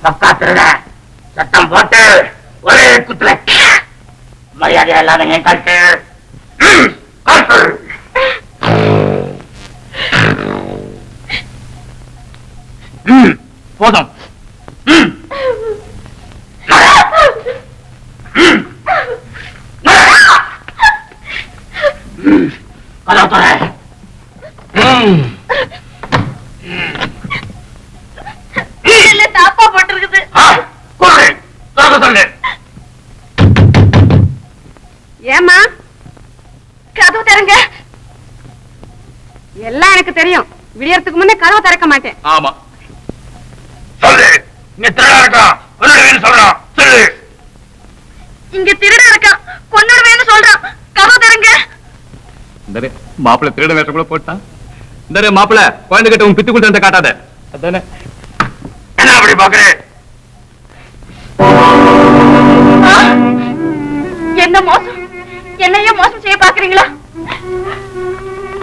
பக்கா திருட சட்டம் போட்டு ஒரே குத்துல மரியாதை இல்லாத என் கட்டு போதும். தாப்பா போட்டிருக்குது. ஏமா கதவு தரங்க. எல்லாம் எனக்கு தெரியும். விடியறதுக்கு முன்னே கதவு திறக்க மாட்டேன். ஆமா சொல்லு. இங்க திருடா இருக்கான் கொன்னுடுவேன்னு சொல்றான். சொல்லு. இங்க திருடா இருக்கான் கொன்னுடுவேன்னு சொல்றான். கதவு தரங்க. இந்த மாப்பிள்ள திருட வேஷம் கூட போட்டான். இந்த மாப்பிள்ள குழந்தை கிட்ட உன் பித்துக்குள் தந்த காட்டாத. அதானே என்ன அப்படி பாக்குறேன்? என்ன மோசம்? என்னையே மோசம் செய்ய பாக்குறீங்களா?